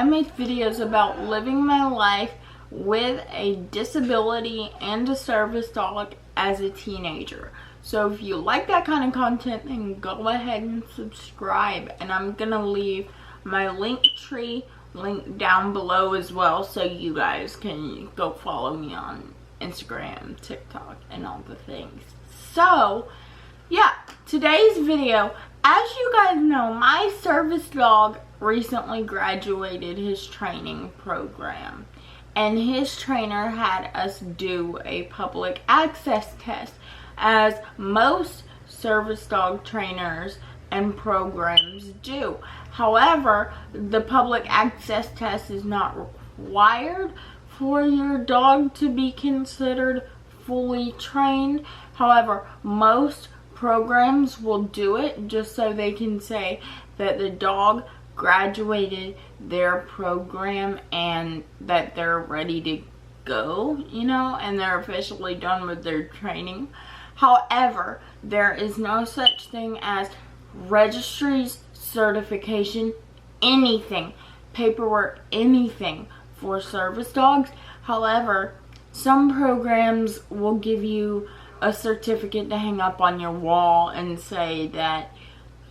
make videos about living my life with a disability and a service dog as a teenager. So if you like that kind of content, then go ahead and subscribe. And I'm going to leave my link tree link down below as well, so you guys can go follow me on Instagram, TikTok, and all the things. So, yeah, today's video, as you guys know, my service dog recently graduated his training program. And his trainer had us do a public access test, as most service dog trainers and programs do. However, the public access test is not required for your dog to be considered fully trained. However, most programs will do it just so they can say that the dog graduated their program and that they're ready to go, you know, and they're officially done with their training. However, there is no such thing as registries, certification, anything, paperwork, anything for service dogs. However, some programs will give you a certificate to hang up on your wall and say that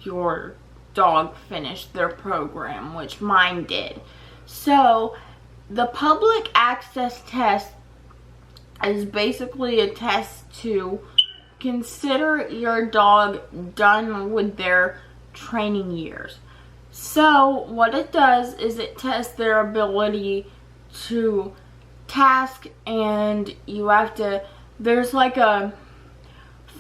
your dog finished their program, which mine did. So the public access test is basically a test to consider your dog done with their training years. So what it does is it tests their ability to task, and you have to, there's like a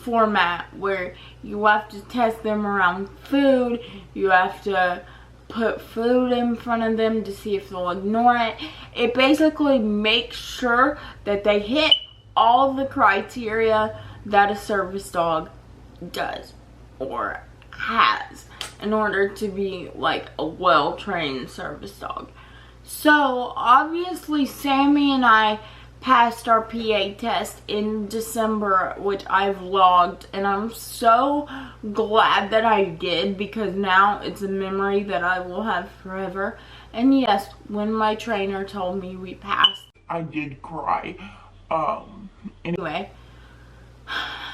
format where you have to test them around food. You have to put food in front of them to see if they'll ignore it. It basically makes sure that they hit all the criteria that a service dog does or has in order to be like a well-trained service dog. So obviously Sammy and I passed our PA test in December, which I vlogged, and I'm so glad that I did, because now it's a memory that I will have forever. And yes, when my trainer told me we passed, I did cry. Anyway,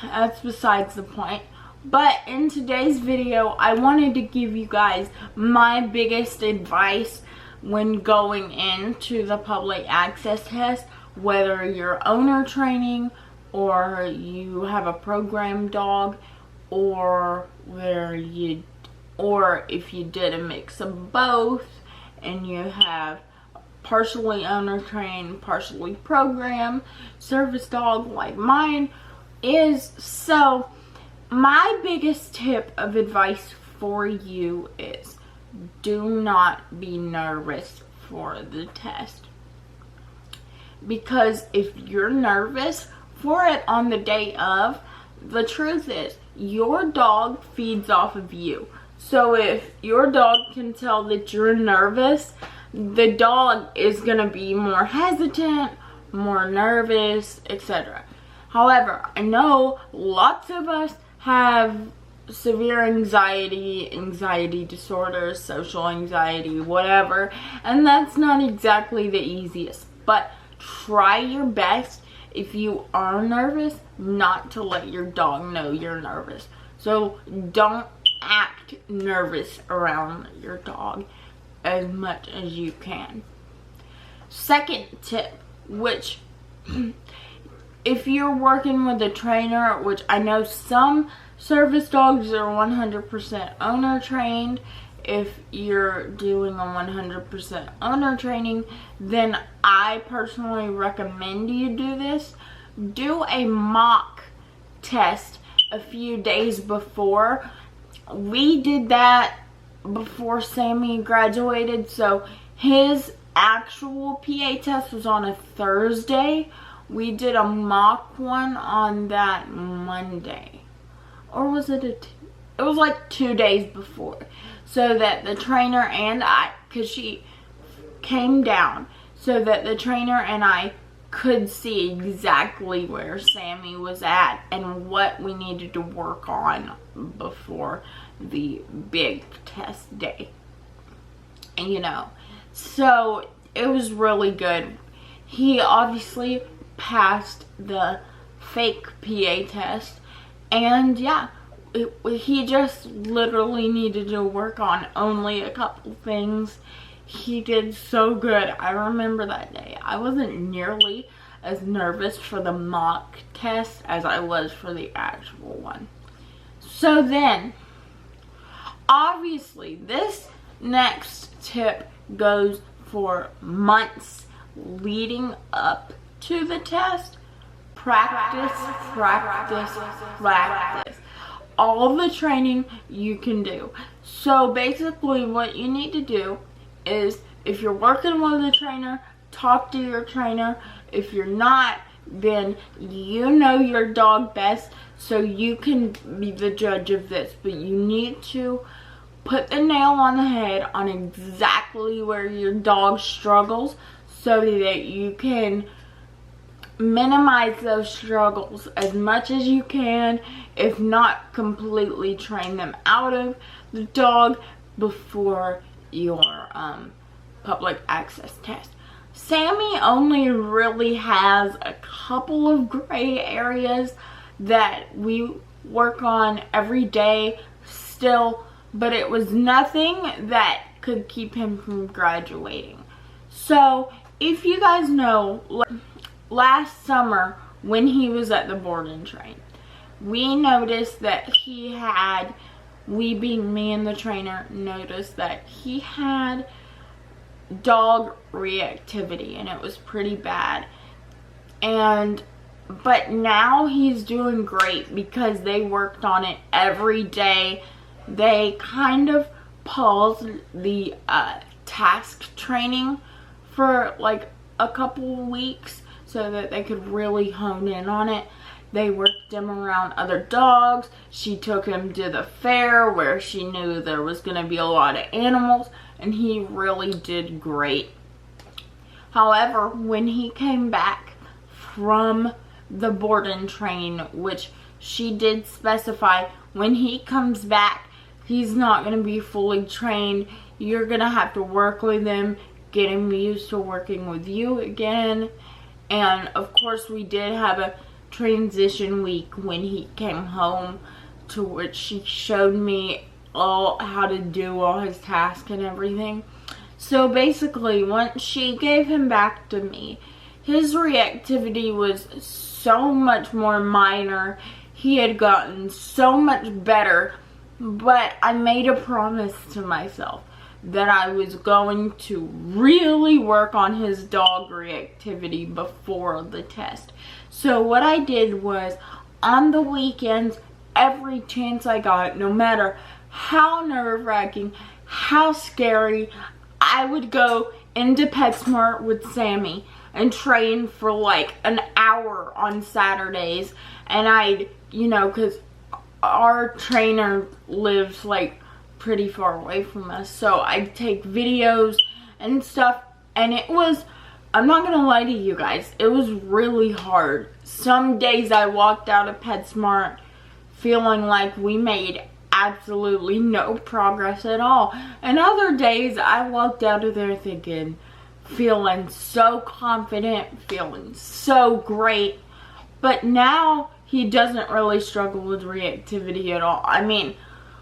that's besides the point. But in today's video, I wanted to give you guys my biggest advice when going into the public access test, whether you're owner training or you have a program dog, or if you did a mix of both and you have partially owner trained, partially program service dog like mine is. So my biggest tip of advice for you is do not be nervous for the test. Because if you're nervous for it on the day of, the truth is your dog feeds off of you. So if your dog can tell that you're nervous, the dog is going to be more hesitant, more nervous, etc. However, I know lots of us have severe anxiety disorders, social anxiety, whatever, and that's not exactly the easiest. But try your best, if you are nervous, not to let your dog know you're nervous. So don't act nervous around your dog as much as you can. Second tip, which if you're working with a trainer, which I know some service dogs are 100% owner trained. If you're doing a 100% owner training, then I personally recommend you do this. Do a mock test a few days before. We did that before Sammy graduated, so his actual PA test was on a Thursday. We did a mock one on that Monday. Or was it it was like 2 days before, so that the trainer and I, because she came down, so that the trainer and I could see exactly where Sammy was at and what we needed to work on before the big test day. And you know, So it was really good. He obviously passed the fake PA test, and yeah, he just literally needed to work on only a couple things. He did so good. I remember that day. I wasn't nearly as nervous for the mock test as I was for the actual one. So then, obviously, this next tip goes for months leading up to the test. Practice, practice, practice. All the training you can do. So basically what you need to do is, if you're working with a trainer, talk to your trainer. If you're not, then you know your dog best, so you can be the judge of this. But you need to put the nail on the head on exactly where your dog struggles, so that you can minimize those struggles as much as you can, if not completely train them out of the dog before your public access test. Sammy only really has a couple of gray areas that we work on every day still, but it was nothing that could keep him from graduating. So if you guys know, last summer when he was at the board and train, we noticed that he had, we being me and the trainer, noticed that he had dog reactivity, and it was pretty bad. But now he's doing great because they worked on it every day. They kind of paused the task training for like a couple of weeks so that they could really hone in on it. They worked him around other dogs. She took him to the fair where she knew there was going to be a lot of animals, and he really did great. However, when he came back from the board and train, which she did specify, when he comes back, he's not going to be fully trained. You're going to have to work with him, get him used to working with you again. And of course, we did have a transition week when he came home, to which she showed me how to do all his tasks and everything. So basically, once she gave him back to me, his reactivity was so much more minor. He had gotten so much better, but I made a promise to myself that I was going to really work on his dog reactivity before the test. So what I did was, on the weekends, every chance I got, no matter how nerve-wracking, how scary, I would go into PetSmart with Sammy and train for like an hour on Saturdays. And I'd, because our trainer lives like pretty far away from us, so I'd take videos and stuff, and it was, I'm not gonna lie to you guys, it was really hard. Some days I walked out of PetSmart feeling like we made absolutely no progress at all, and other days I walked out of there feeling so confident, feeling so great. But now he doesn't really struggle with reactivity at all. I mean,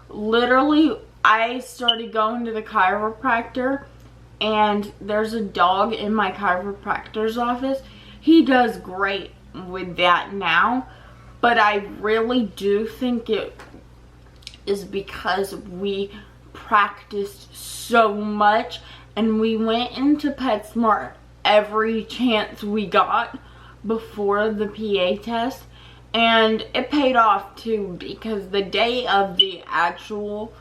literally, I started going to the chiropractor, and there's a dog in my chiropractor's office. He does great with that now, but I really do think it is because we practiced so much, and we went into PetSmart every chance we got before the PA test, and it paid off too, because the day of the actual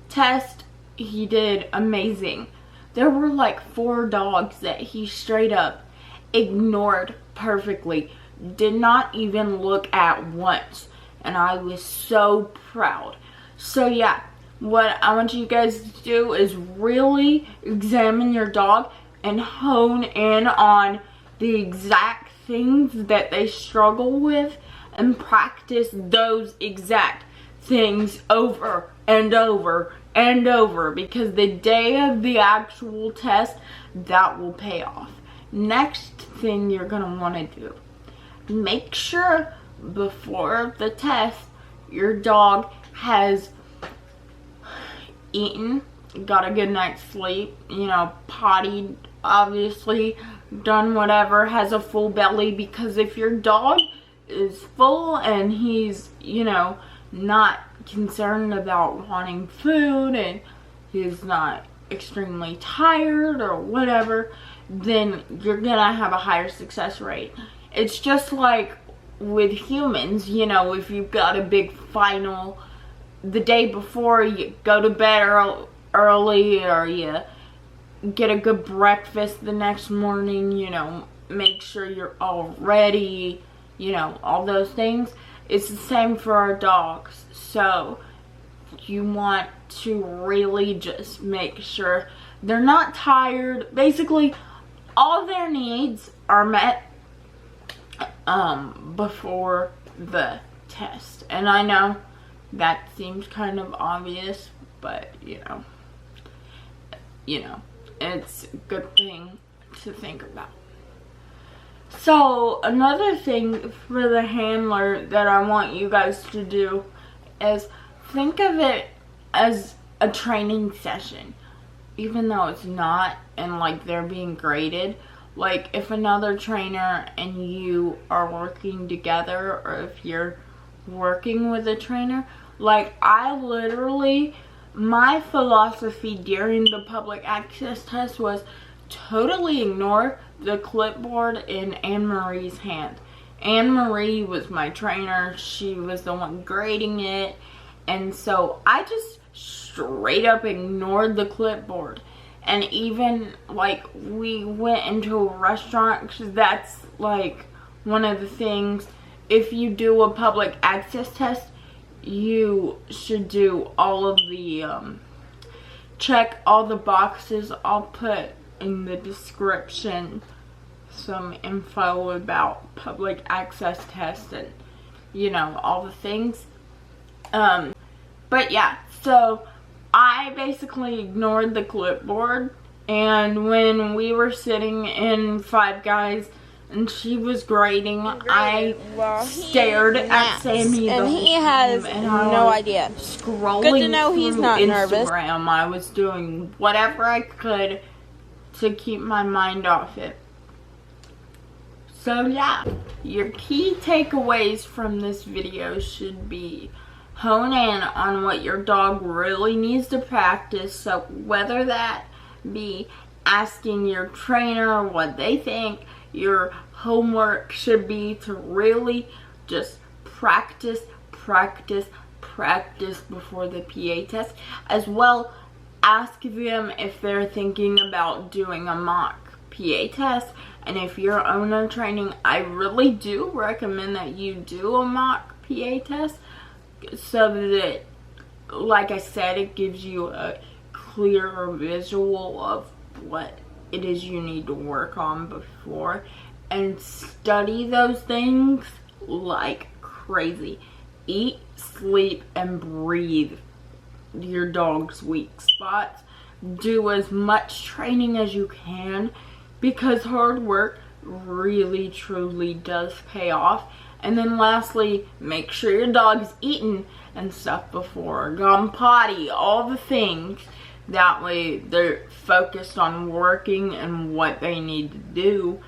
test, he did amazing. There were like 4 dogs that he straight up ignored perfectly, did not even look at once, and I was so proud. So yeah, what I want you guys to do is really examine your dog and hone in on the exact things that they struggle with, and practice those exact things over and over and over, because the day of the actual test, that will pay off. Next thing you're going to want to do, make sure before the test your dog has eaten, got a good night's sleep, you know, pottied, obviously, done whatever, has a full belly. Because if your dog is full and he's, you know, not concerned about wanting food and he's not extremely tired or whatever, then you're gonna have a higher success rate. It's just like with humans, you know, if you've got a big final the day before, you go to bed early, or you get a good breakfast the next morning, you know, make sure you're all ready, you know, all those things. It's the same for our dogs. So you want to really just make sure they're not tired. Basically, all their needs are met before the test. And I know that seems kind of obvious, but you know, it's a good thing to think about. So another thing for the handler that I want you guys to do is think of it as a training session, even though it's not, and like they're being graded. Like if another trainer and you are working together, or if you're working with a trainer, like I literally, my philosophy during the public access test was totally ignore the clipboard in Anne-Marie's hand. Anne-Marie was my trainer. She was the one grading it. And so I just straight up ignored the clipboard. And even like we went into a restaurant, 'cause that's like one of the things, if you do a public access test, you should do all of the, check all the boxes. I'll put in the description some info about public access tests and, you know, all the things. But yeah, so I basically ignored the clipboard, and when we were sitting in Five Guys and she was grading, I stared at Sammy the whole time, and I no idea. Scrolling Good to know through he's not Instagram. nervous. I was doing whatever I could to keep my mind off it. So yeah, your key takeaways from this video should be: hone in on what your dog really needs to practice. So whether that be asking your trainer what they think your homework should be, to really just practice before the PA test. As well, ask them if they're thinking about doing a mock PA test. And if you're owner training, I really do recommend that you do a mock PA test, so that, like I said, it gives you a clearer visual of what it is you need to work on before, and study those things like crazy. Eat, sleep, and breathe your dog's weak spots. Do as much training as you can, because hard work really truly does pay off. And then lastly, make sure your dog's eaten and stuff before, gone potty, all the things. That way they're focused on working and what they need to do.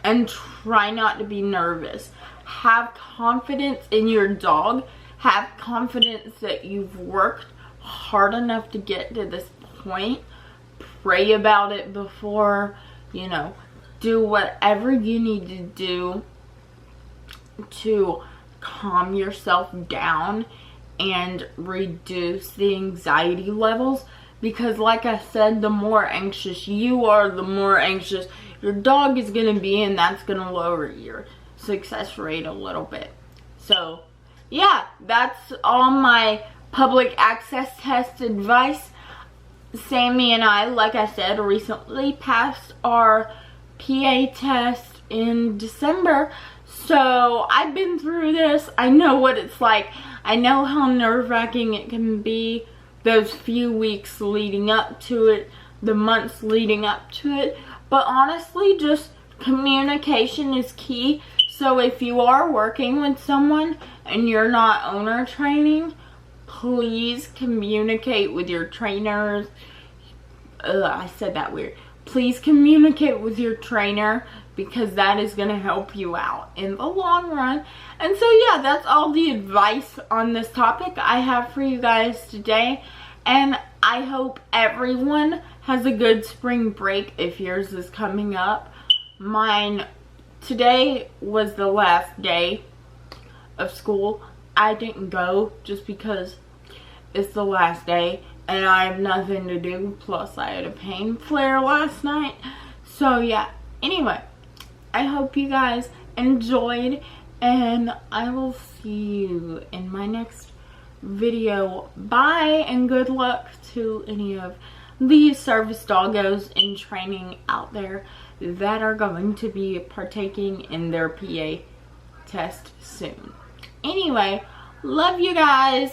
And try not to be nervous. Have confidence in your dog. Have confidence that you've worked hard enough to get to this point. Pray about it before, you know, do whatever you need to do to calm yourself down and reduce the anxiety levels. Because like I said, the more anxious you are, the more anxious your dog is going to be, and that's going to lower your success rate a little bit. So yeah, that's all my public access test advice. Sammy and I, like I said, recently passed our PA test in December. So I've been through this. I know what it's like. I know how nerve-wracking it can be those few weeks leading up to it. the months leading up to it. But honestly, just communication is key. So if you are working with someone and you're not owner training, please communicate with your trainers. I said that weird. Please communicate with your trainer, because that is going to help you out in the long run. And so yeah, that's all the advice on this topic I have for you guys today. And I hope everyone has a good spring break if yours is coming up. Mine, today was the last day of school. I didn't go just because it's the last day and I have nothing to do. Plus I had a pain flare last night. So yeah, anyway, I hope you guys enjoyed, and I will see you in my next video. Bye, and good luck to any of the service doggos in training out there that are going to be partaking in their PA test soon. Anyway, love you guys.